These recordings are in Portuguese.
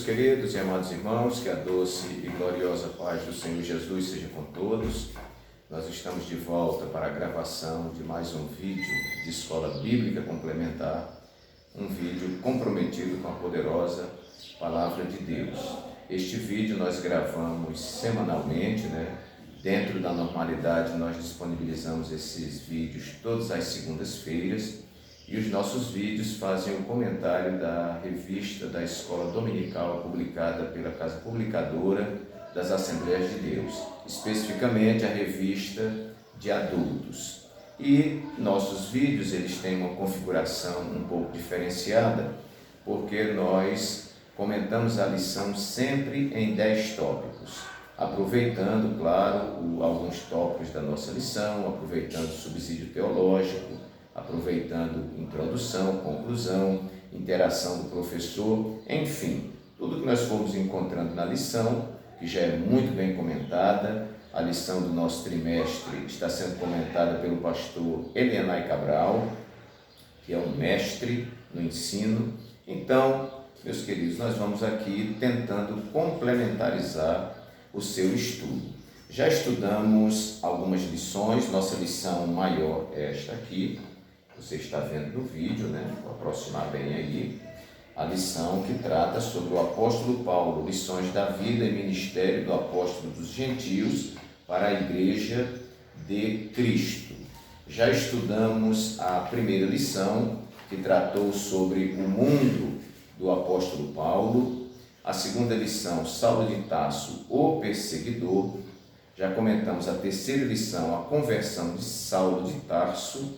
Meus queridos e amados irmãos, que a doce e gloriosa paz do Senhor Jesus seja com todos. Nós estamos de volta para a gravação de mais um vídeo de Escola Bíblica Complementar, um vídeo comprometido com a poderosa Palavra de Deus. Este vídeo nós gravamos semanalmente, Dentro da normalidade nós disponibilizamos esses vídeos todas as segundas-feiras e os nossos vídeos fazem um comentário da revista da Escola Dominical publicada pela Casa Publicadora das Assembleias de Deus, especificamente a revista de adultos. E nossos vídeos eles têm uma configuração um pouco diferenciada, porque nós comentamos a lição sempre em 10 tópicos, aproveitando, claro, alguns tópicos da nossa lição, aproveitando o subsídio teológico, aproveitando introdução, conclusão, interação do professor, enfim, tudo que nós fomos encontrando na lição, que já é muito bem comentada. A lição do nosso trimestre está sendo comentada pelo pastor Elianai Cabral, que é um mestre no ensino. Então, meus queridos, nós vamos aqui tentando complementarizar o seu estudo. Já estudamos algumas lições, nossa lição maior é esta aqui, você está vendo no vídeo, Vou aproximar bem aí, a lição que trata sobre o apóstolo Paulo, lições da vida e ministério do apóstolo dos gentios para a igreja de Cristo. Já estudamos a primeira lição, que tratou sobre o mundo do apóstolo Paulo, a segunda lição, Saulo de Tarso, o perseguidor. Já comentamos a terceira lição, a conversão de Saulo de Tarso.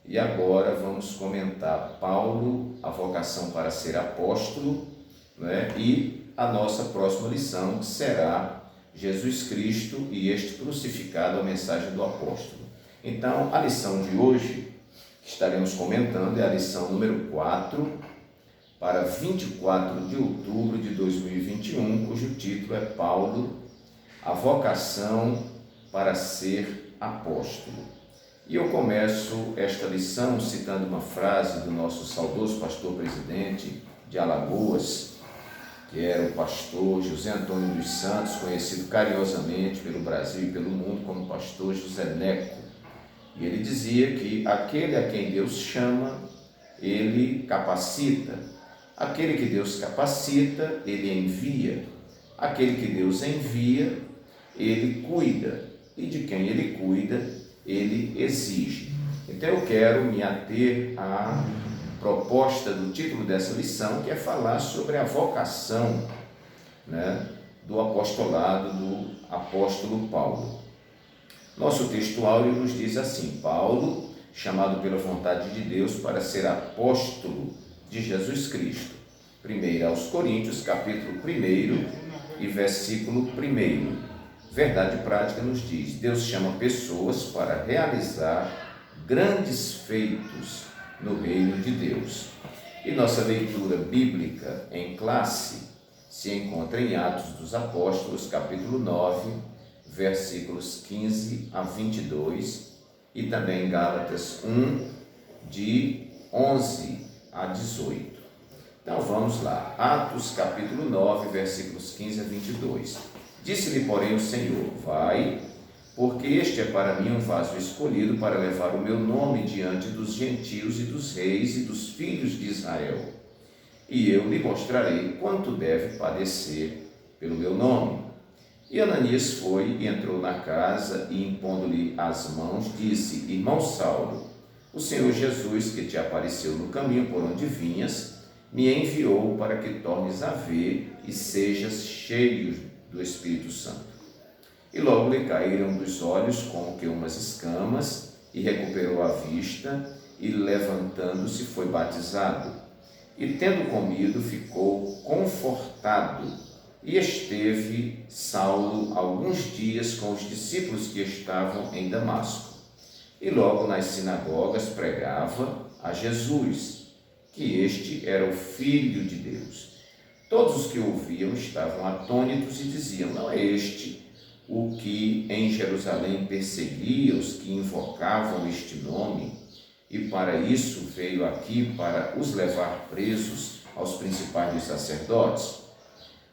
E agora vamos comentar Paulo, a vocação para ser apóstolo, E a nossa próxima lição será Jesus Cristo e este crucificado, a mensagem do apóstolo. Então, a lição de hoje, que estaremos comentando, é a lição número 4, para 24 de outubro de 2021, cujo título é Paulo, a vocação para ser apóstolo. E eu começo esta lição citando uma frase do nosso saudoso pastor-presidente de Alagoas, que era o pastor José Antônio dos Santos, conhecido carinhosamente pelo Brasil e pelo mundo como pastor José Neco. E ele dizia que aquele a quem Deus chama, ele capacita. Aquele que Deus capacita, ele envia. Aquele que Deus envia, ele cuida. E de quem ele cuida, ele exige. Então eu quero me ater à proposta do título dessa lição, que é falar sobre a vocação, do apostolado do apóstolo Paulo. Nosso texto áureo nos diz assim: Paulo, chamado pela vontade de Deus para ser apóstolo de Jesus Cristo. 1 aos Coríntios, capítulo 1 e versículo 1. Verdade prática nos diz: Deus chama pessoas para realizar grandes feitos no reino de Deus. E nossa leitura bíblica em classe se encontra em Atos dos Apóstolos, capítulo 9, versículos 15 a 22, e também em Gálatas 1, de 11 a 18. Então vamos lá, Atos capítulo 9, versículos 15 a 22. Disse-lhe, porém, o Senhor: vai, porque este é para mim um vaso escolhido para levar o meu nome diante dos gentios e dos reis e dos filhos de Israel. E eu lhe mostrarei quanto deve padecer pelo meu nome. E Ananias foi e entrou na casa e, impondo-lhe as mãos, disse: Irmão Saulo, o Senhor Jesus, que te apareceu no caminho por onde vinhas, me enviou para que tornes a ver e sejas cheio do Espírito Santo. E logo lhe caíram dos olhos como que umas escamas, e recuperou a vista, e levantando-se foi batizado. E tendo comido, ficou confortado, e esteve Saulo alguns dias com os discípulos que estavam em Damasco. E logo nas sinagogas pregava a Jesus, que este era o Filho de Deus. Todos os que ouviam estavam atônitos e diziam: não é este o que em Jerusalém perseguia os que invocavam este nome? E para isso veio aqui para os levar presos aos principais dos sacerdotes.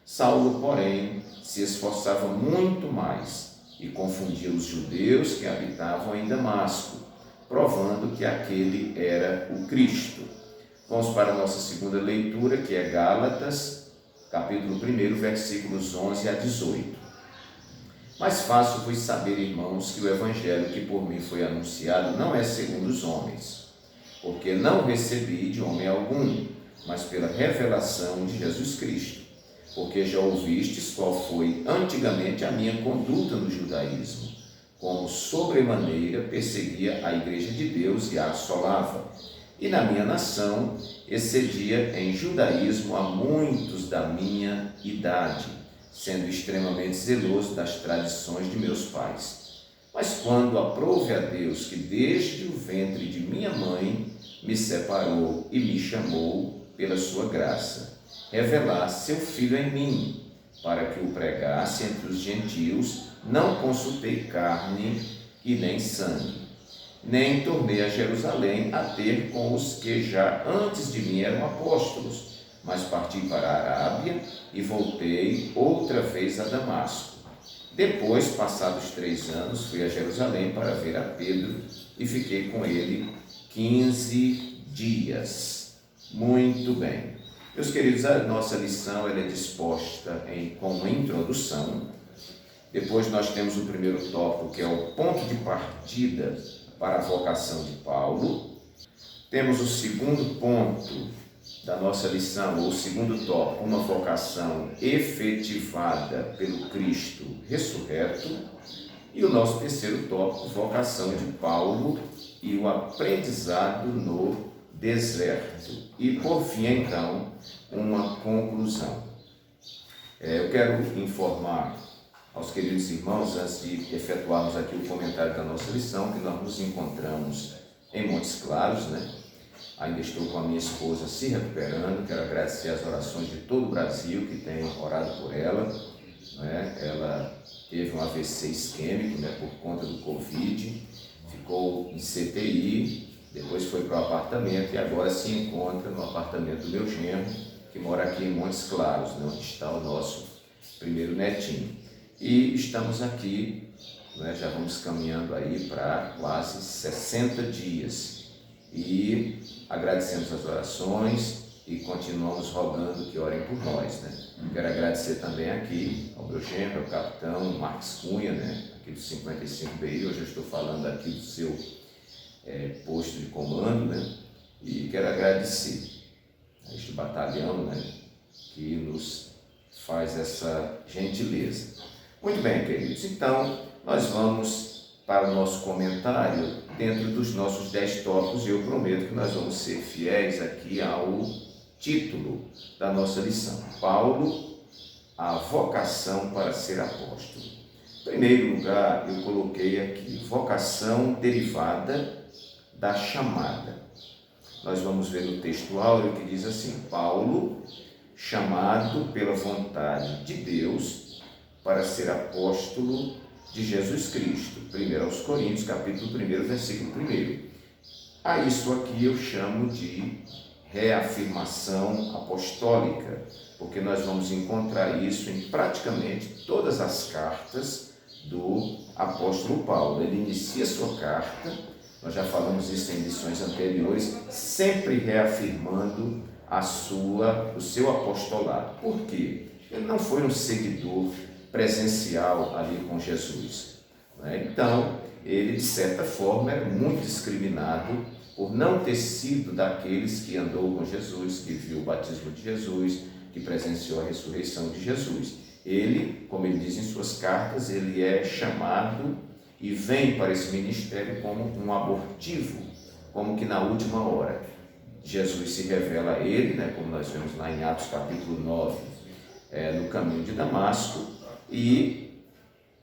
Saulo, porém, se esforçava muito mais e confundia os judeus que habitavam em Damasco, provando que aquele era o Cristo. Vamos para a nossa segunda leitura, que é Gálatas, capítulo 1, versículos 11 a 18. Mas faço-vos saber, irmãos, que o evangelho que por mim foi anunciado não é segundo os homens, porque não recebi de homem algum, mas pela revelação de Jesus Cristo. Porque já ouvistes qual foi antigamente a minha conduta no judaísmo, como sobremaneira perseguia a igreja de Deus e a assolava. E na minha nação excedia em judaísmo a muitos da minha idade, sendo extremamente zeloso das tradições de meus pais. Mas quando aprouve a Deus que desde o ventre de minha mãe me separou e me chamou pela sua graça, revelar seu Filho em mim, para que o pregasse entre os gentios, não consultei carne e nem sangue, nem tornei a Jerusalém a ter com os que já antes de mim eram apóstolos, mas parti para a Arábia e voltei outra vez a Damasco. Depois, passados 3 anos, fui a Jerusalém para ver a Pedro e fiquei com ele 15 dias. Muito bem. Meus queridos, a nossa lição ela é disposta com uma introdução. Depois nós temos o primeiro tópico, que é o ponto de partida para a vocação de Paulo. Temos o segundo ponto da nossa lição, ou o segundo tópico, uma vocação efetivada pelo Cristo ressurreto. E o nosso terceiro tópico, vocação de Paulo e o aprendizado no deserto. E por fim, então, uma conclusão. Eu quero informar aos queridos irmãos, antes de efetuarmos aqui o comentário da nossa lição, que nós nos encontramos em Montes Claros, Ainda estou com a minha esposa se recuperando. Quero agradecer as orações de todo o Brasil que tem orado por ela, Ela teve um AVC isquêmico, por conta do Covid, ficou em CTI, depois foi para o apartamento e agora se encontra no apartamento do meu genro, que mora aqui em Montes Claros, onde está o nosso primeiro netinho. E estamos aqui, já vamos caminhando aí para quase 60 dias. E agradecemos as orações e continuamos rogando que orem por nós, Quero agradecer também aqui ao meu genro, ao capitão Marcos Cunha, aqui do 55BI. Hoje eu estou falando aqui do seu posto de comando, E quero agradecer a este batalhão, que nos faz essa gentileza. Muito bem, queridos. Então, nós vamos para o nosso comentário dentro dos nossos 10 tópicos e eu prometo que nós vamos ser fiéis aqui ao título da nossa lição. Paulo, a vocação para ser apóstolo. Em primeiro lugar, eu coloquei aqui vocação derivada da chamada. Nós vamos ver no texto áureo que diz assim: Paulo, chamado pela vontade de Deus para ser apóstolo de Jesus Cristo. 1 aos Coríntios, capítulo 1, versículo 1. A isso aqui eu chamo de reafirmação apostólica, porque nós vamos encontrar isso em praticamente todas as cartas do apóstolo Paulo. Ele inicia sua carta, nós já falamos isso em lições anteriores, sempre reafirmando o seu apostolado. Por quê? Ele não foi um seguidor presencial ali com Jesus, Então, ele de certa forma era muito discriminado por não ter sido daqueles que andou com Jesus, que viu o batismo de Jesus, que presenciou a ressurreição de Jesus. Ele, como ele diz em suas cartas, ele é chamado e vem para esse ministério como um abortivo, como que na última hora. Jesus se revela a ele, como nós vemos lá em Atos capítulo 9, no caminho de Damasco, e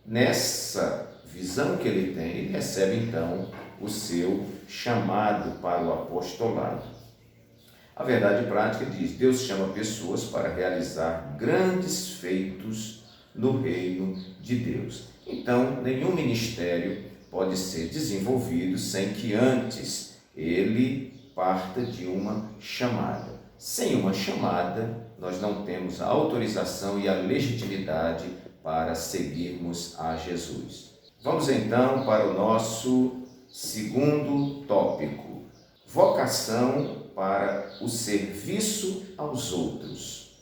nessa visão que ele tem, ele recebe então o seu chamado para o apostolado. A verdade prática diz: Deus chama pessoas para realizar grandes feitos no reino de Deus. Então, nenhum ministério pode ser desenvolvido sem que antes ele parta de uma chamada. Sem uma chamada, nós não temos a autorização e a legitimidade para seguirmos a Jesus. Vamos então para o nosso segundo tópico: vocação para o serviço aos outros.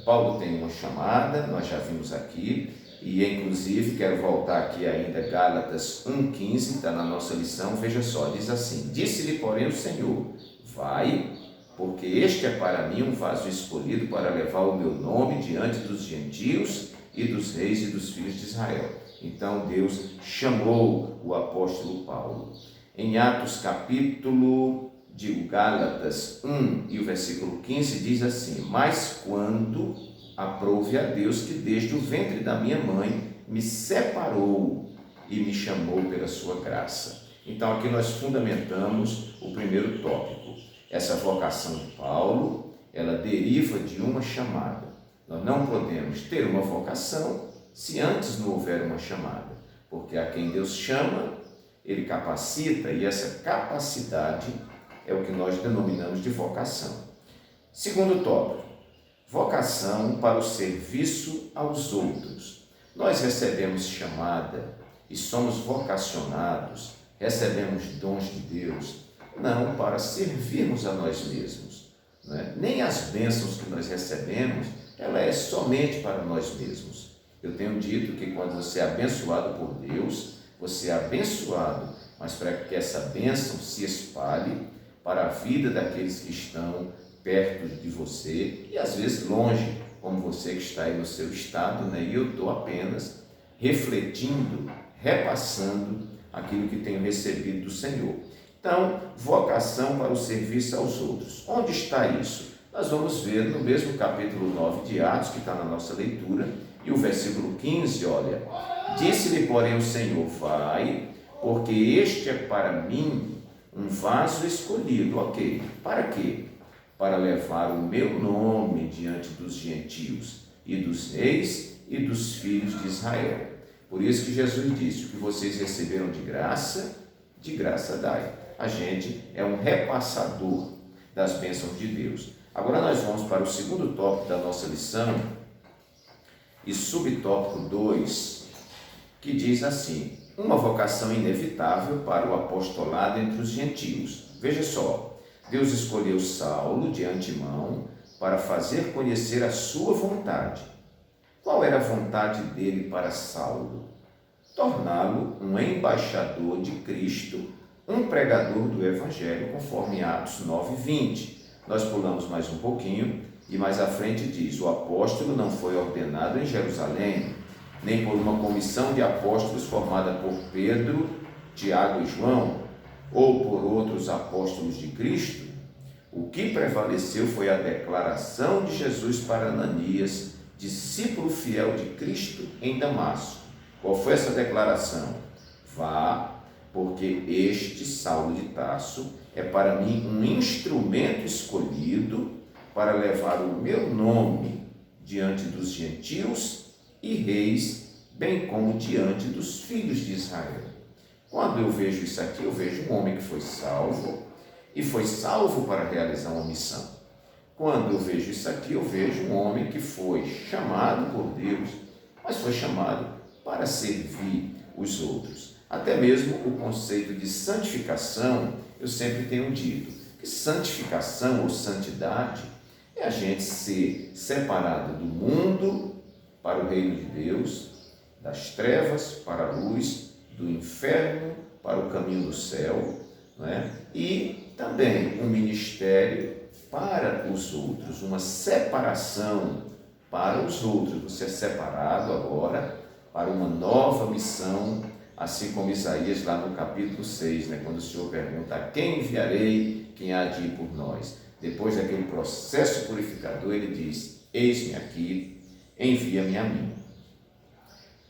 Paulo tem uma chamada, nós já vimos aqui, e inclusive quero voltar aqui ainda, Gálatas 1,15, está na nossa lição, veja só, diz assim: disse-lhe, porém, o Senhor, vai, porque este é para mim um vaso escolhido para levar o meu nome diante dos gentios e dos reis e dos filhos de Israel. Então Deus chamou o apóstolo Paulo. Em Atos capítulo de Gálatas 1 e o versículo 15 diz assim: mas quando aprouve a Deus que desde o ventre da minha mãe me separou e me chamou pela sua graça. Então aqui nós fundamentamos o primeiro tópico. Essa vocação de Paulo, ela deriva de uma chamada. Nós não podemos ter uma vocação se antes não houver uma chamada, porque a quem Deus chama, Ele capacita, e essa capacidade é o que nós denominamos de vocação. Segundo tópico, vocação para o serviço aos outros. Nós recebemos chamada e somos vocacionados, recebemos dons de Deus, não para servirmos a nós mesmos, não é? Nem as bênçãos que nós recebemos, ela é somente para nós mesmos. Eu tenho dito que quando você é abençoado por Deus, você é abençoado, mas para que essa bênção se espalhe para a vida daqueles que estão perto de você e às vezes longe, como você que está aí no seu estado, né? E eu estou apenas refletindo, repassando aquilo que tenho recebido do Senhor. Então, vocação para o serviço aos outros. Onde está isso? Nós vamos ver no mesmo capítulo 9 de Atos, que está na nossa leitura, e o versículo 15, olha: disse-lhe, porém, o Senhor, vai, porque este é para mim um vaso escolhido. Ok, para quê? Para levar o meu nome diante dos gentios e dos reis e dos filhos de Israel. Por isso que Jesus disse: o que vocês receberam de graça dai. A gente é um repassador das bênçãos de Deus. Agora nós vamos para o segundo tópico da nossa lição e subtópico 2, que diz assim: uma vocação inevitável para o apostolado entre os gentios. Veja só, Deus escolheu Saulo de antemão para fazer conhecer a sua vontade. Qual era a vontade dele para Saulo? Torná-lo um embaixador de Cristo, um pregador do Evangelho, conforme Atos 9:20. Nós pulamos mais um pouquinho e mais à frente diz: o apóstolo não foi ordenado em Jerusalém, nem por uma comissão de apóstolos formada por Pedro, Tiago e João, ou por outros apóstolos de Cristo. O que prevaleceu foi a declaração de Jesus para Ananias, discípulo fiel de Cristo em Damasco. Qual foi essa declaração? Vá, porque este Saulo de Tarso é para mim um instrumento escolhido para levar o meu nome diante dos gentios e reis, bem como diante dos filhos de Israel. Quando eu vejo isso aqui, eu vejo um homem que foi salvo e foi salvo para realizar uma missão. Quando eu vejo isso aqui, eu vejo um homem que foi chamado por Deus, mas foi chamado para servir os outros. Até mesmo o conceito de santificação, eu sempre tenho dito que santificação ou santidade é a gente ser separado do mundo para o reino de Deus, das trevas para a luz, do inferno para o caminho do céu, não é? E também um ministério para os outros, uma separação para os outros. Você é separado agora para uma nova missão, assim como Isaías lá no capítulo 6, né, quando o Senhor pergunta: a quem enviarei, quem há de ir por nós? Depois daquele processo purificador, ele diz: eis-me aqui, envia-me a mim.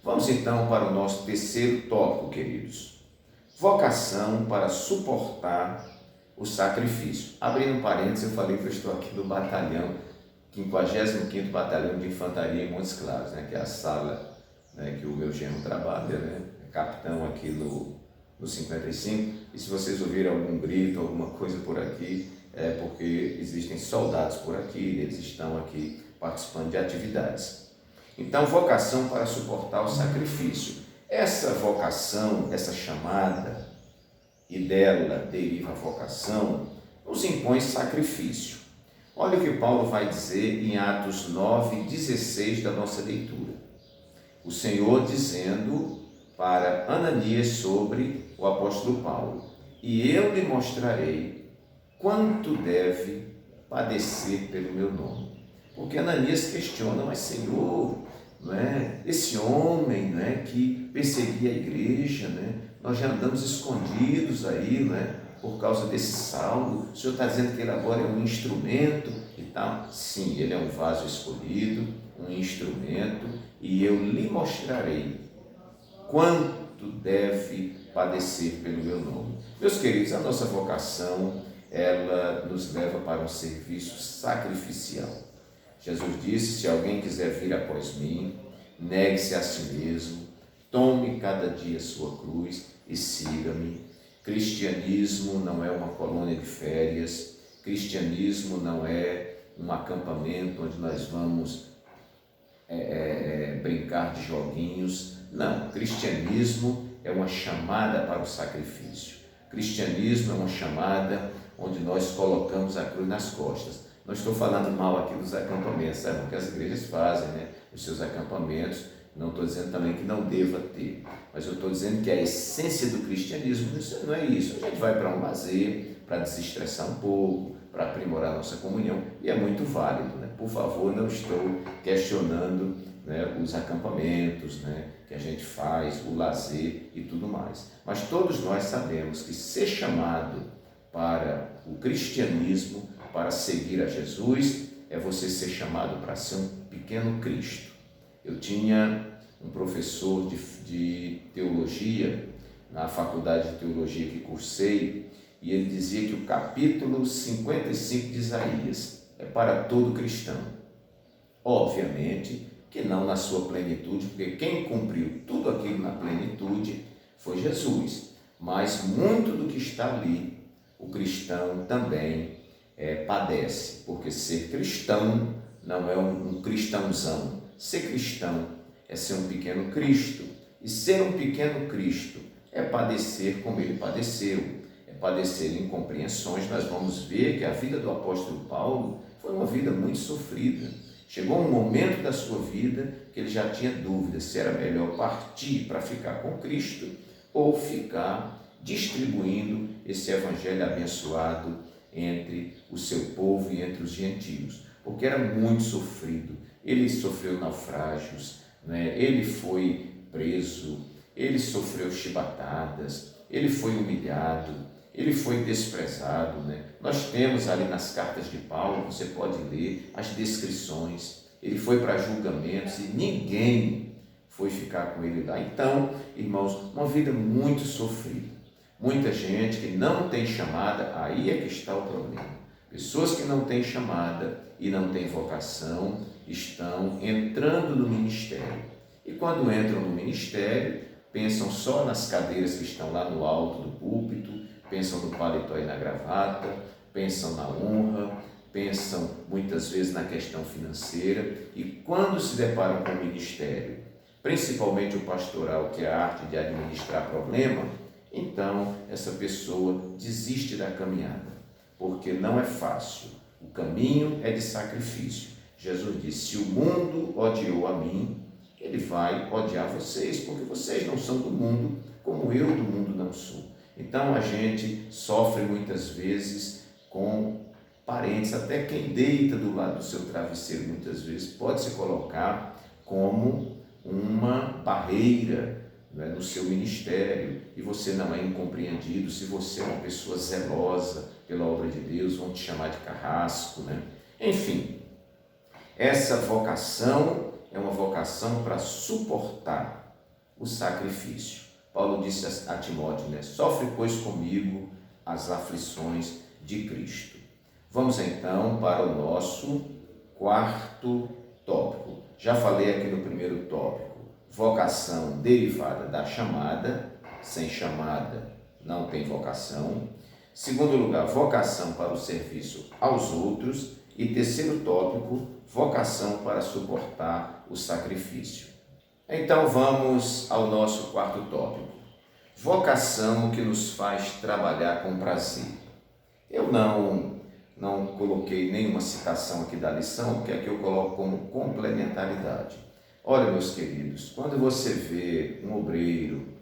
Vamos então para o nosso terceiro tópico, queridos: vocação para suportar o sacrifício. Abrindo parênteses, eu falei que eu estou aqui no batalhão, 55º Batalhão de Infantaria em Montes Claros, né, que é a sala, né, que o meu genro trabalha, né, é capitão aqui no 55, e se vocês ouvirem algum grito, alguma coisa por aqui, porque existem soldados por aqui, eles estão aqui participando de atividades. Então, vocação para suportar o sacrifício. Essa vocação, essa chamada, e dela deriva a vocação, nos impõe sacrifício. Olha o que Paulo vai dizer em Atos 9:16 da nossa leitura. O Senhor dizendo para Ananias sobre o apóstolo Paulo: e eu lhe mostrarei quanto deve padecer pelo meu nome. Porque Ananias questiona: mas Senhor, não é? Esse homem, não é, que perseguia a igreja, né? Nós já andamos escondidos aí, não é? Por causa desse Saulo, o Senhor está dizendo que ele agora é um instrumento e tal. Sim, ele é um vaso escolhido, um instrumento, e eu lhe mostrarei quanto deve padecer pelo meu nome. Meus queridos, a nossa vocação, ela nos leva para um serviço sacrificial. Jesus disse: se alguém quiser vir após mim, negue-se a si mesmo, tome cada dia sua cruz e siga-me. Cristianismo não é uma colônia de férias, cristianismo não é um acampamento onde nós vamos brincar de joguinhos. Não, cristianismo é uma chamada para o sacrifício. Cristianismo é uma chamada onde nós colocamos a cruz nas costas. Não estou falando mal aqui dos acampamentos, sabe? O que as igrejas fazem, né? Os seus acampamentos. Não estou dizendo também que não deva ter, mas eu estou dizendo que a essência do cristianismo não é isso. A gente vai para um lazer, para desestressar um pouco, para aprimorar a nossa comunhão, e é muito válido, né? Por favor, não estou questionando, né, os acampamentos, né, que a gente faz, o lazer e tudo mais. Mas todos nós sabemos que ser chamado para o cristianismo, para seguir a Jesus, é você ser chamado para ser um pequeno Cristo. Eu tinha um professor de teologia, na faculdade de teologia que cursei, e ele dizia que o capítulo 55 de Isaías é para todo cristão. Obviamente que não na sua plenitude, porque quem cumpriu tudo aquilo na plenitude foi Jesus. Mas muito do que está ali, o cristão também padece, porque ser cristão não é um cristãozão. Ser cristão é ser um pequeno Cristo, e ser um pequeno Cristo é padecer como ele padeceu, é padecer incompreensões. Nós vamos ver que a vida do apóstolo Paulo foi uma vida muito sofrida. Chegou um momento da sua vida que ele já tinha dúvida se era melhor partir para ficar com Cristo ou ficar distribuindo esse evangelho abençoado entre o seu povo e entre os gentios, porque era muito sofrido. Ele sofreu naufrágios, né? Ele foi preso, ele sofreu chibatadas, ele foi humilhado, ele foi desprezado, né? Nós temos ali nas cartas de Paulo, você pode ler as descrições. Ele foi para julgamentos e ninguém foi ficar com ele lá. Então, irmãos, uma vida muito sofrida. Muita gente que não tem chamada, aí é que está o problema. Pessoas que não têm chamada e não têm vocação estão entrando no ministério. E quando entram no ministério, pensam só nas cadeiras que estão lá no alto do púlpito, pensam no paletó e na gravata, pensam na honra, pensam muitas vezes na questão financeira, e quando se deparam com o ministério, principalmente o pastoral, que é a arte de administrar problema, então essa pessoa desiste da caminhada, porque não é fácil. O caminho é de sacrifício. Jesus disse: se o mundo odiou a mim, ele vai odiar vocês, porque vocês não são do mundo, como eu do mundo não sou. Então a gente sofre muitas vezes com parentes, até quem deita do lado do seu travesseiro muitas vezes pode se colocar como uma barreira, não é, no seu ministério, e você não é incompreendido. Se você é uma pessoa zelosa pela obra de Deus, vão te chamar de carrasco, né? Enfim, essa vocação é uma vocação para suportar o sacrifício. Paulo disse a Timóteo, né? Sofre, pois, comigo as aflições de Cristo. Vamos então para o nosso quarto tópico. Já falei aqui no primeiro tópico, vocação derivada da chamada. Sem chamada não tem vocação. Segundo lugar, vocação para o serviço aos outros. E terceiro tópico, vocação para suportar o sacrifício. Então vamos ao nosso quarto tópico. Vocação que nos faz trabalhar com prazer. Eu não coloquei nenhuma citação aqui da lição, porque aqui eu coloco como complementaridade. Olha, meus queridos, quando você vê um obreiro,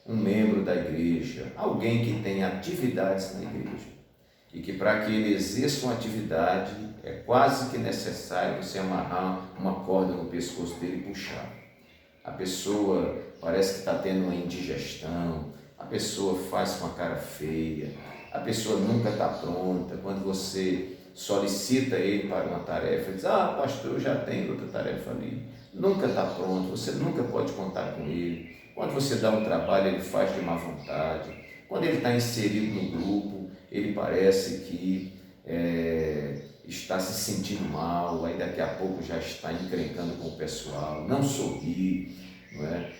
um membro da igreja, alguém que tem atividades na igreja, e que para que ele exerça uma atividade é quase que necessário você amarrar uma corda no pescoço dele e puxar. A pessoa parece que está tendo uma indigestão, a pessoa faz com a cara feia, a pessoa nunca está pronta. Quando você solicita ele para uma tarefa, ele diz: pastor, eu já tenho outra tarefa ali. Nunca está pronto, você nunca pode contar com ele. Quando você dá um trabalho, ele faz de má vontade. Quando ele está inserido no grupo, ele parece que está se sentindo mal, aí daqui a pouco já está encrencando com o pessoal, não sorri, não é?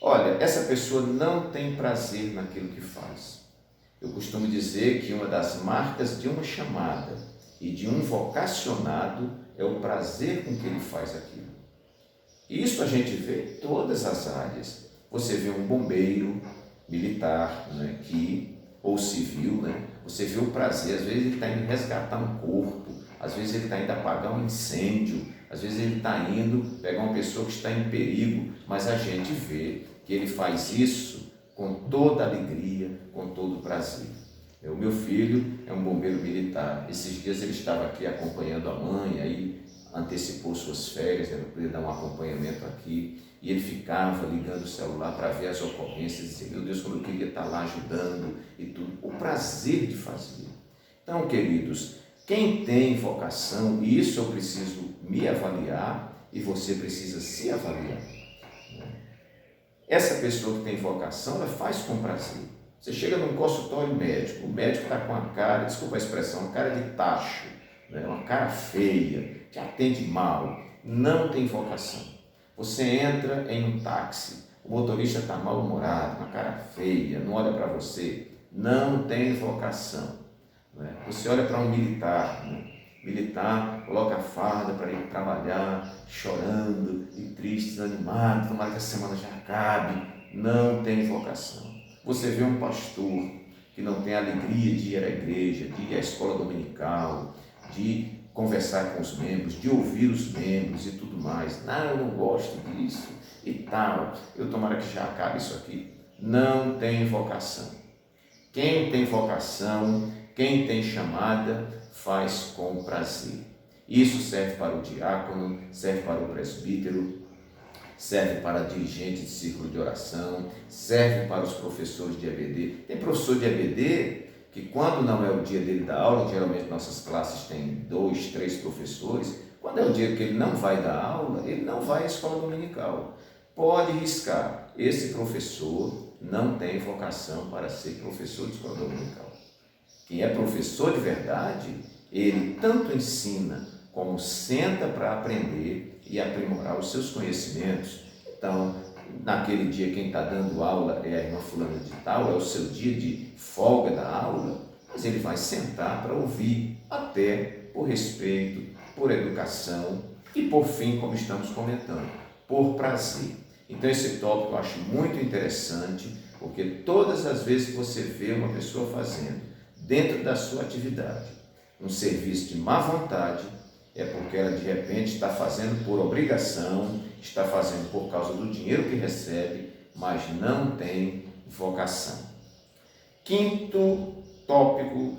Olha, essa pessoa não tem prazer naquilo que faz. Eu costumo dizer que uma das marcas de uma chamada e de um vocacionado é o prazer com que ele faz aquilo. E isso a gente vê em todas as áreas. Você vê um bombeiro militar, né, ou civil, né, você vê o prazer, às vezes ele está indo resgatar um corpo, às vezes ele está indo apagar um incêndio, às vezes ele está indo pegar uma pessoa que está em perigo, mas a gente vê que ele faz isso com toda alegria, com todo prazer. O meu filho é um bombeiro militar. Esses dias ele estava aqui acompanhando a mãe, aí antecipou suas férias, para poder dar um acompanhamento aqui, e ele ficava ligando o celular para ver as ocorrências, e dizer: meu Deus, como eu queria estar lá ajudando e tudo. O prazer de fazer. Então, queridos, quem tem vocação, e isso eu preciso me avaliar e você precisa se avaliar. Essa pessoa que tem vocação, ela faz com prazer. Você chega num consultório médico, o médico está com a cara, desculpa a expressão, uma cara de tacho, né? Uma cara feia, te atende mal, não tem vocação. Você entra em um táxi, o motorista está mal-humorado, uma cara feia, não olha para você, não tem vocação. Né? Você olha para um militar, né? Militar coloca a farda para ir trabalhar, chorando e triste, desanimado, tomara que a semana já acabe, não tem vocação. Você vê um pastor que não tem alegria de ir à igreja, de ir à escola dominical, de conversar com os membros, de ouvir os membros e tudo mais. Não, eu não gosto disso e tal, eu tomara que já acabe isso aqui. Não tem vocação. Quem tem vocação, quem tem chamada, faz com prazer. Isso serve para o diácono, serve para o presbítero, serve para dirigente de círculo de oração, serve para os professores de EBD. Tem professor de EBD que, quando não é o dia dele dar aula, geralmente nossas classes têm 2, 3 professores, quando é o dia que ele não vai dar aula, ele não vai à escola dominical. Pode riscar, esse professor não tem vocação para ser professor de escola dominical. Quem é professor de verdade, ele tanto ensina como senta para aprender e aprimorar os seus conhecimentos. Então, naquele dia quem está dando aula é a irmã fulana de tal, é o seu dia de folga da aula, mas ele vai sentar para ouvir, até por respeito, por educação e por fim, como estamos comentando, por prazer. Então esse tópico eu acho muito interessante, porque todas as vezes que você vê uma pessoa fazendo, dentro da sua atividade, um serviço de má vontade, é porque ela de repente está fazendo por obrigação, está fazendo por causa do dinheiro que recebe, mas não tem vocação. Quinto tópico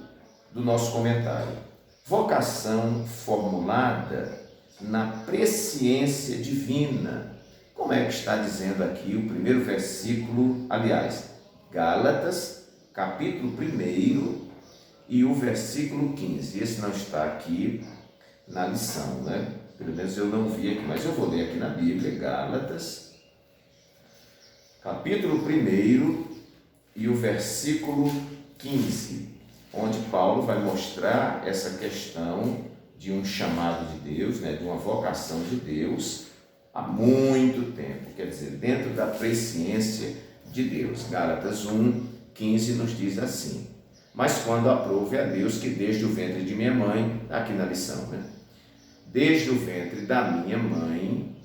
do nosso comentário: vocação formulada na presciência divina. Como é que está dizendo aqui o primeiro versículo, aliás, Gálatas, capítulo 1 e o versículo 15. Esse não está aqui na lição, né? Pelo menos eu não vi aqui, mas eu vou ler aqui na Bíblia, Gálatas, capítulo 1 e o versículo 15, onde Paulo vai mostrar essa questão de um chamado de Deus, né? De uma vocação de Deus há muito tempo, quer dizer, dentro da presciência de Deus. Gálatas 1, 15 nos diz assim: mas quando aprove a Deus que desde o ventre de minha mãe, aqui na lição, né? Desde o ventre da minha mãe,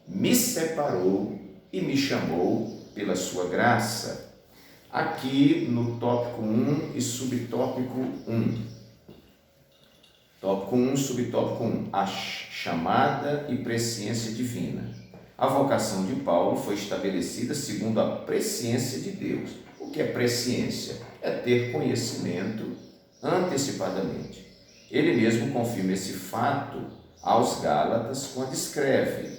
me separou e me chamou pela sua graça. Aqui no tópico 1 e subtópico 1. Tópico 1, subtópico 1. A chamada e presciência divina. A vocação de Paulo foi estabelecida segundo a presciência de Deus. O que é presciência? É ter conhecimento antecipadamente. Ele mesmo confirma esse fato aos Gálatas quando escreve: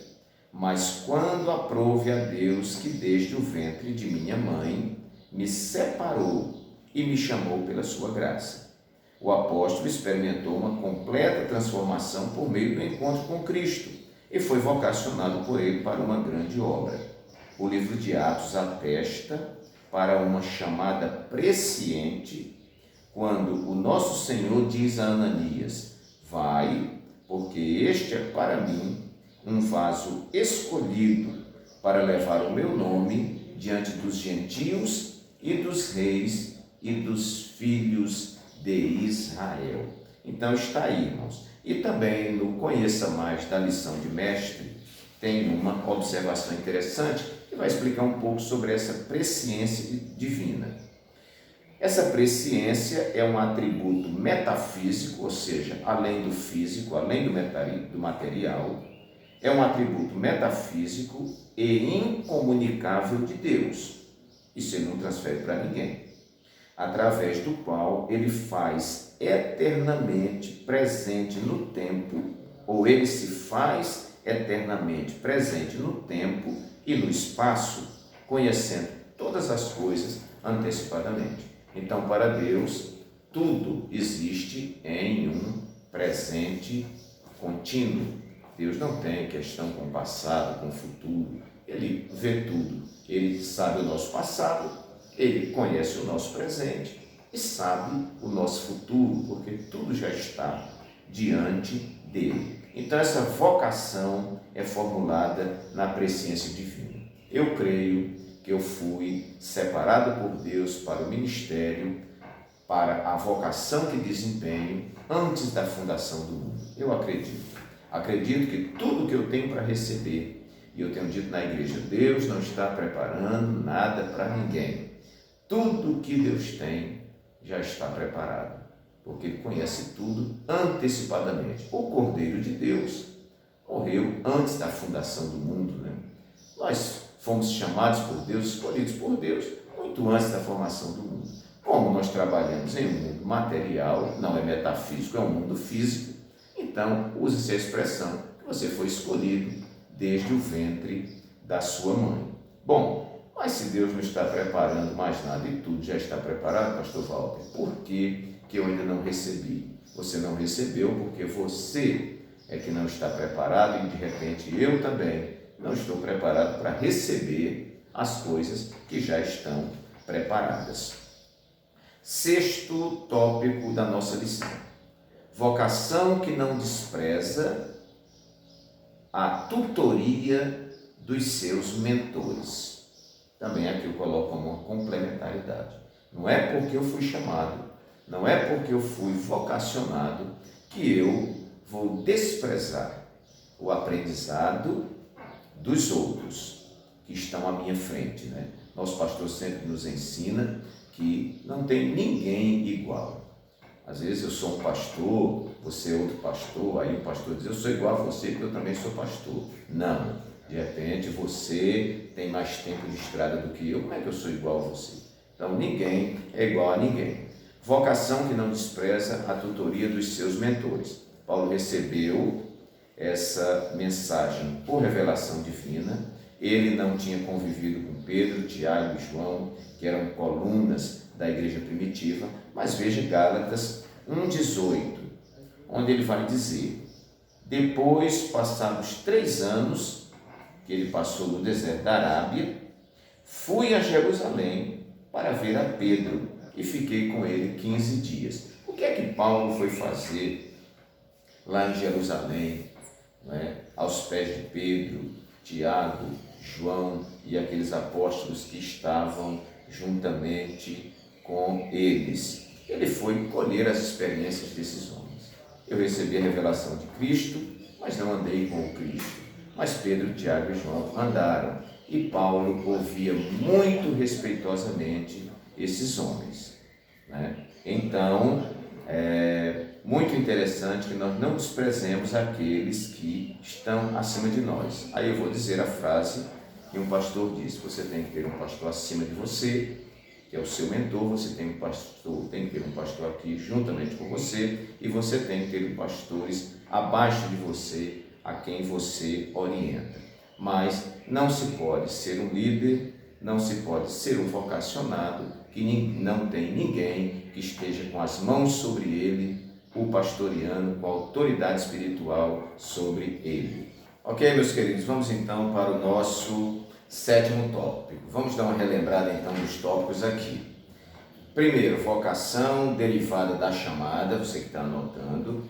mas quando aprouve a Deus que desde o ventre de minha mãe me separou e me chamou pela sua graça. O apóstolo experimentou uma completa transformação por meio do encontro com Cristo e foi vocacionado por ele para uma grande obra. O livro de Atos atesta para uma chamada presciente, quando o nosso Senhor diz a Ananias: vai, porque este é para mim um vaso escolhido para levar o meu nome diante dos gentios e dos reis e dos filhos de Israel. Então está aí, irmãos. E também no Conheça Mais da lição de mestre, tem uma observação interessante que vai explicar um pouco sobre essa presciência divina. Essa presciência é um atributo metafísico, ou seja, além do físico, além do material, é um atributo metafísico e incomunicável de Deus. Isso ele não transfere para ninguém. Através do qual ele faz eternamente presente no tempo, ou ele se faz eternamente presente no tempo e no espaço, conhecendo todas as coisas antecipadamente. Então, para Deus, tudo existe em um presente contínuo. Deus não tem questão com o passado, com o futuro. Ele vê tudo. Ele sabe o nosso passado, ele conhece o nosso presente e sabe o nosso futuro, porque tudo já está diante dele. Então, essa vocação é formulada na presciência divina. Eu creio que eu fui separado por Deus para o ministério, para a vocação que desempenho antes da fundação do mundo. Eu acredito. Acredito que tudo que eu tenho para receber, e eu tenho dito na igreja, Deus não está preparando nada para ninguém. Tudo que Deus tem já está preparado, porque Ele conhece tudo antecipadamente. O Cordeiro de Deus morreu antes da fundação do mundo, né? Nós fomos chamados por Deus, escolhidos por Deus, muito antes da formação do mundo. Como nós trabalhamos em um mundo material, não é metafísico, é um mundo físico, então use-se a expressão que você foi escolhido desde o ventre da sua mãe. Bom, mas se Deus não está preparando mais nada e tudo já está preparado, pastor Walter, por que eu ainda não recebi? Você não recebeu porque você é que não está preparado e de repente eu também não estou preparado para receber as coisas que já estão preparadas. Sexto tópico da nossa lição: vocação que não despreza a tutoria dos seus mentores. Também aqui eu coloco uma complementaridade. Não é porque eu fui chamado, não é porque eu fui vocacionado que eu vou desprezar o aprendizado dos outros que estão à minha frente, né? Nosso pastor sempre nos ensina que não tem ninguém igual. Às vezes eu sou um pastor, você é outro pastor, aí o pastor diz, eu sou igual a você porque eu também sou pastor. Não, de repente você tem mais tempo de estrada do que eu, como é que eu sou igual a você? Então ninguém é igual a ninguém. Vocação que não despreza a tutoria dos seus mentores. Paulo recebeu essa mensagem por revelação divina. Ele não tinha convivido com Pedro, Tiago e João, que eram colunas da igreja primitiva, mas veja Gálatas 1,18, onde ele vai dizer: depois, passados 3 anos, que ele passou no deserto da Arábia, fui a Jerusalém para ver a Pedro e fiquei com ele 15 dias. O que é que Paulo foi fazer lá em Jerusalém, aos pés de Pedro, Tiago, João e aqueles apóstolos que estavam juntamente com eles? ele foi colher as experiências desses homens. Eu recebi a revelação de Cristo, mas não andei com o Cristo. Mas Pedro, Tiago e João andaram. E Paulo ouvia muito respeitosamente esses homens, né? Então, é muito interessante que nós não desprezemos aqueles que estão acima de nós. Aí eu vou dizer a frase que um pastor disse: você tem que ter um pastor acima de você, que é o seu mentor, você tem que ter um pastor aqui juntamente com você, e você tem que ter pastores abaixo de você, a quem você orienta. Mas não se pode ser um líder, não se pode ser um vocacionado que não tem ninguém que esteja com as mãos sobre ele, o pastoreando, com a autoridade espiritual sobre ele. Ok, meus queridos, vamos então para o nosso 7º tópico. Vamos dar uma relembrada então dos tópicos aqui. Primeiro, vocação derivada da chamada, você que está anotando.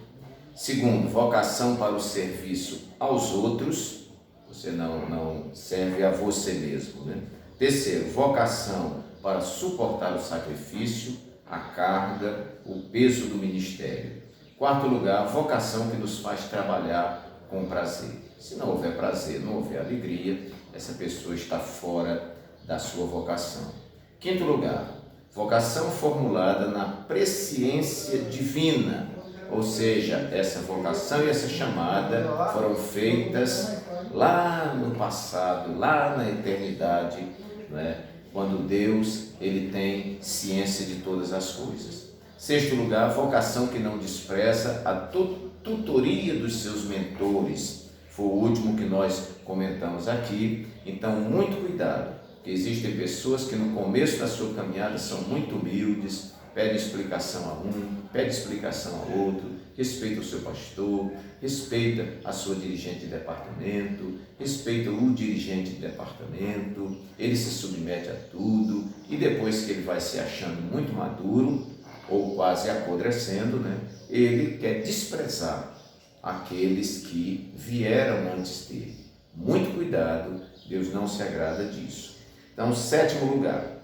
Segundo, vocação para o serviço aos outros, você não serve a você mesmo, né? Terceiro, vocação para suportar o sacrifício, a carga, o peso do ministério. Quarto lugar, vocação que nos faz trabalhar com prazer. Se não houver prazer, não houver alegria, essa pessoa está fora da sua vocação. Quinto lugar, vocação formulada na presciência divina, ou seja, essa vocação e essa chamada foram feitas lá no passado, lá na eternidade, né? Quando Deus ele tem ciência de todas as coisas. Sexto lugar, vocação que não despreza a tutoria dos seus mentores. Foi o último que nós comentamos aqui. Então, muito cuidado, porque existem pessoas que no começo da sua caminhada são muito humildes, pede explicação a um, pede explicação a outro, respeita o seu pastor, respeita a sua dirigente de departamento, respeita o dirigente de departamento, ele se submete a tudo, e depois que ele vai se achando muito maduro, ou quase apodrecendo, né, ele quer desprezar aqueles que vieram antes dele. Muito cuidado, Deus não se agrada disso. Então, 7º lugar,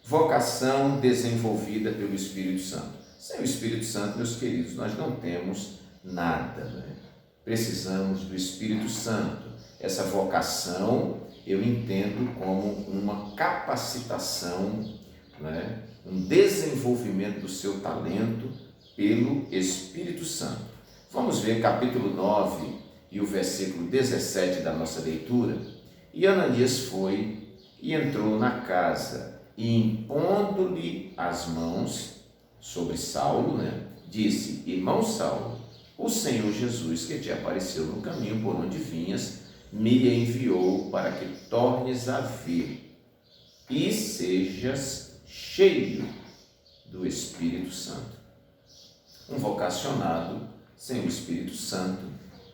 vocação desenvolvida pelo Espírito Santo. Sem o Espírito Santo, meus queridos, nós não temos nada, né? Precisamos do Espírito Santo. Essa vocação eu entendo como uma capacitação, né? Um desenvolvimento do seu talento pelo Espírito Santo. Vamos ver capítulo 9 e o versículo 17 da nossa leitura. E Ananias foi e entrou na casa, e impondo-lhe as mãos sobre Saulo, né, disse: irmão Saulo, o Senhor Jesus, que te apareceu no caminho por onde vinhas, me enviou para que tornes a ver e sejas cheio do Espírito Santo. Um vocacionado sem o Espírito Santo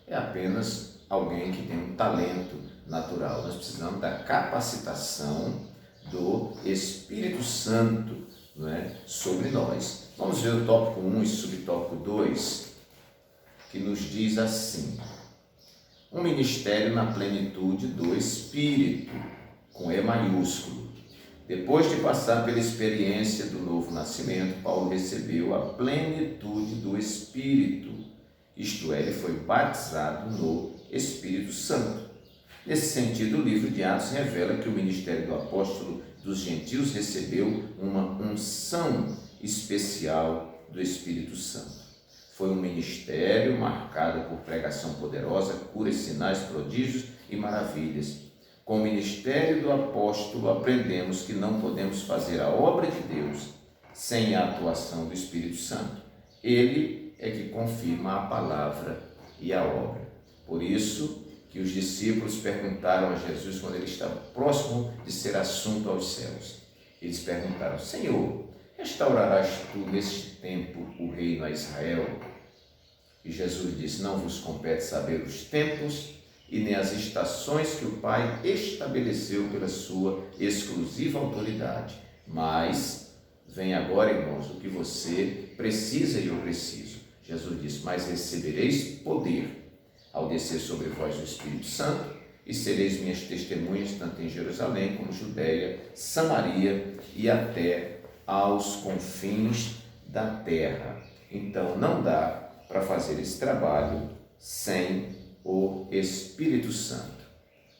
é apenas alguém que tem um talento natural. Nós precisamos da capacitação do Espírito Santo, não é, sobre nós. Vamos ver o tópico 1 e subtópico 2, que nos diz assim: um ministério na plenitude do Espírito, com E maiúsculo. Depois de passar pela experiência do novo nascimento, Paulo recebeu a plenitude do Espírito, isto é, ele foi batizado no Espírito Santo. Nesse sentido, o livro de Atos revela que o ministério do apóstolo dos gentios recebeu uma unção especial do Espírito Santo. Foi um ministério marcado por pregação poderosa, curas, sinais, prodígios e maravilhas. Com o ministério do apóstolo, aprendemos que não podemos fazer a obra de Deus sem a atuação do Espírito Santo. Ele é que confirma a palavra e a obra. Por isso que os discípulos perguntaram a Jesus quando ele estava próximo de ser assunto aos céus. Eles perguntaram: Senhor, restaurarás tu neste tempo o reino a Israel? E Jesus disse: não vos compete saber os tempos e nem as estações que o Pai estabeleceu pela sua exclusiva autoridade. Mas vem agora, irmãos, o que você precisa e eu preciso. Jesus disse: mas recebereis poder ao descer sobre vós o Espírito Santo, e sereis minhas testemunhas, tanto em Jerusalém como Judeia, Samaria e até aos confins da terra. Então não dá para fazer esse trabalho sem o Espírito Santo.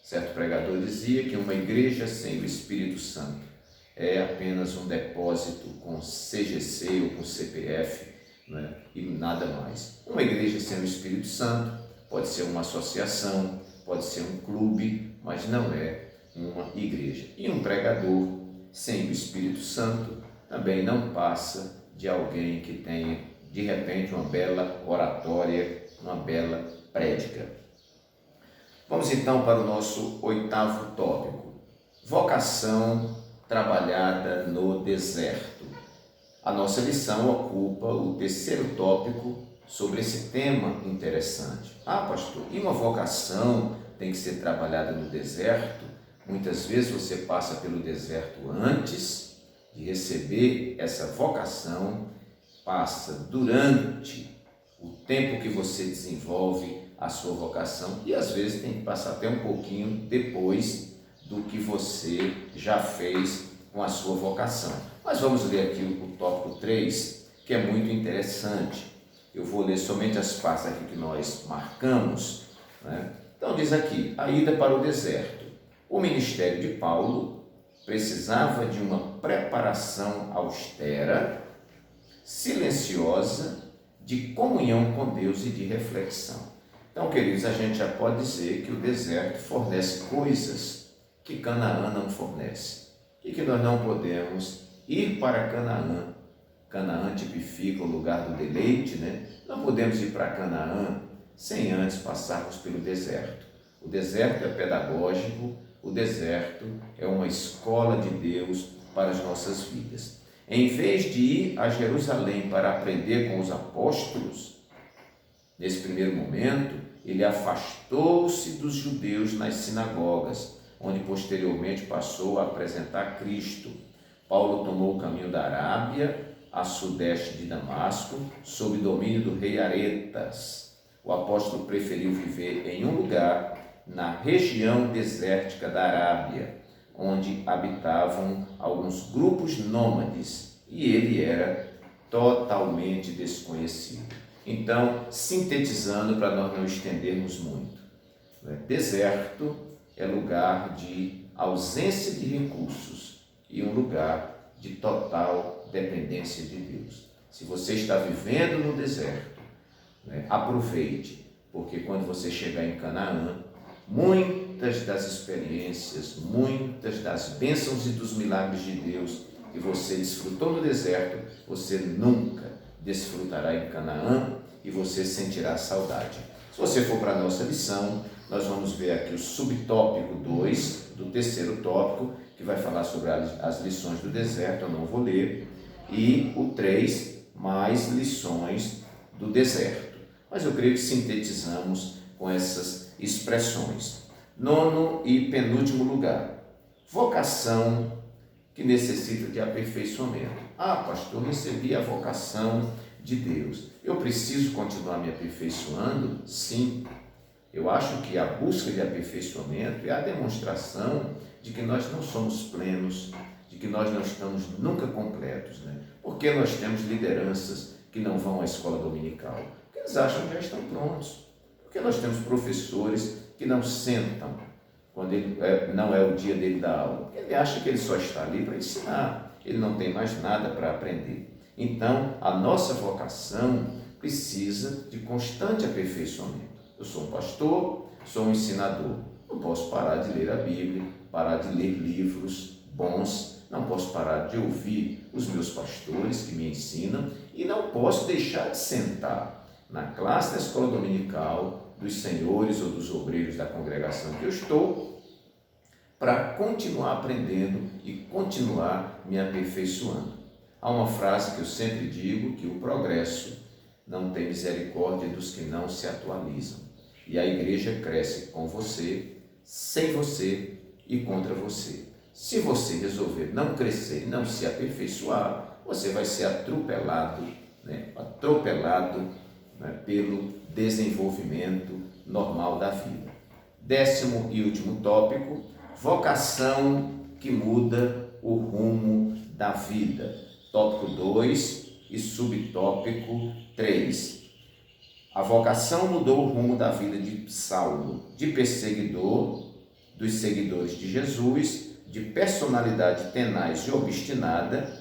Certo pregador dizia que uma igreja sem o Espírito Santo é apenas um depósito com CGC ou com CPF, né? E nada mais. Uma igreja sem o Espírito Santo pode ser uma associação, pode ser um clube, mas não é uma igreja. E um pregador sem o Espírito Santo também não passa de alguém que tenha, de repente, uma bela oratória, uma bela prédica. Vamos então para o nosso 8º tópico: vocação trabalhada no deserto. A nossa lição ocupa o 3º tópico sobre esse tema interessante. Ah, pastor, e uma vocação tem que ser trabalhada no deserto? Muitas vezes você passa pelo deserto antes de receber essa vocação, passa durante o tempo que você desenvolve a sua vocação e às vezes tem que passar até um pouquinho depois do que você já fez com a sua vocação. Mas vamos ler aqui o tópico 3, que é muito interessante. Eu vou ler somente as partes aqui que nós marcamos, né? Então diz aqui: a ida para o deserto. O ministério de Paulo precisava de uma preparação austera, silenciosa, de comunhão com Deus e de reflexão. Então, queridos, a gente já pode dizer que o deserto fornece coisas que Canaã não fornece e que nós não podemos ir para Canaã. Canaã tipifica o lugar do deleite, né? Não podemos ir para Canaã sem antes passarmos pelo deserto. O deserto é pedagógico, o deserto é uma escola de Deus para as nossas vidas. Em vez de ir a Jerusalém para aprender com os apóstolos, nesse primeiro momento, ele afastou-se dos judeus nas sinagogas, onde posteriormente passou a apresentar Cristo. Paulo tomou o caminho da Arábia, a sudeste de Damasco, sob domínio do rei Aretas. O apóstolo preferiu viver em um lugar na região desértica da Arábia, onde habitavam alguns grupos nômades, e ele era totalmente desconhecido. Então, sintetizando para nós não estendermos muito, deserto é lugar de ausência de recursos e um lugar de total dependência de Deus. Se você está vivendo no deserto, aproveite, porque quando você chegar em Canaã, muitas das experiências, muitas das bênçãos e dos milagres de Deus que você desfrutou no deserto, você nunca desfrutará em Canaã e você sentirá saudade. Se você for para a nossa lição, nós vamos ver aqui o subtópico 2 do 3º tópico, que vai falar sobre as lições do deserto, eu não vou ler, e o 3, mais lições do deserto. Mas eu creio que sintetizamos com essas expressões. 9º e penúltimo lugar, vocação que necessita de aperfeiçoamento. Ah, pastor, recebi a vocação de Deus. Eu preciso continuar me aperfeiçoando? Sim. Eu acho que a busca de aperfeiçoamento é a demonstração de que nós não somos plenos, de que nós não estamos nunca completos, né? Porque nós temos lideranças que não vão à escola dominical, porque eles acham que já estão prontos. Porque nós temos professores que não sentam quando não é o dia dele dar aula. Ele acha que ele só está ali para ensinar, ele não tem mais nada para aprender. Então, a nossa vocação precisa de constante aperfeiçoamento. Eu sou um pastor, sou um ensinador. Não posso parar de ler a Bíblia, parar de ler livros bons, não posso parar de ouvir os meus pastores que me ensinam e não posso deixar de sentar na classe da escola dominical dos senhores ou dos obreiros da congregação que eu estou para continuar aprendendo e continuar me aperfeiçoando. Há uma frase que eu sempre digo, que o progresso não tem misericórdia dos que não se atualizam. E a igreja cresce com você, sem você e contra você. Se você resolver não crescer, não se aperfeiçoar, você vai ser atropelado, pelo desenvolvimento normal da vida. 10º e último tópico, vocação que muda o rumo da vida. Tópico 2, e subtópico 3. A vocação mudou o rumo da vida de Saulo, de perseguidor dos seguidores de Jesus, de personalidade tenaz e obstinada.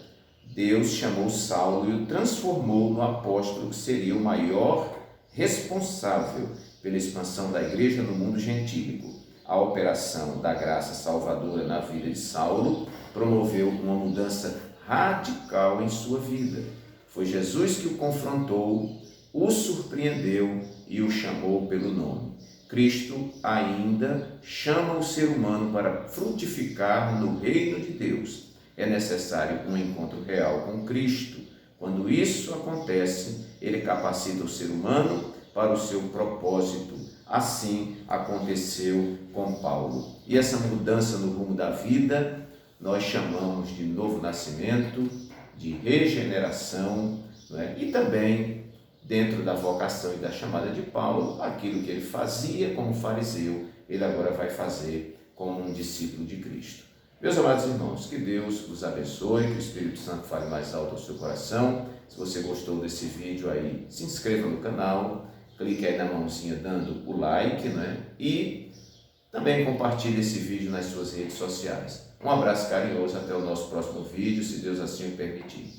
Deus chamou Saulo e o transformou no apóstolo que seria o maior responsável pela expansão da igreja no mundo gentílico. A operação da graça salvadora na vida de Saulo promoveu uma mudança radical em sua vida. Foi Jesus que o confrontou, o surpreendeu e o chamou pelo nome. Cristo ainda chama o ser humano para frutificar no reino de Deus. É necessário um encontro real com Cristo. Quando isso acontece, ele capacita o ser humano para o seu propósito. Assim aconteceu com Paulo. E essa mudança no rumo da vida, nós chamamos de novo nascimento, de regeneração, não é? E também, dentro da vocação e da chamada de Paulo, aquilo que ele fazia como fariseu, ele agora vai fazer como um discípulo de Cristo. Meus amados irmãos, que Deus os abençoe, que o Espírito Santo fale mais alto ao seu coração. Se você gostou desse vídeo aí, se inscreva no canal, clique aí na mãozinha dando o like, né? E também compartilhe esse vídeo nas suas redes sociais. Um abraço carinhoso, até o nosso próximo vídeo, se Deus assim o permitir.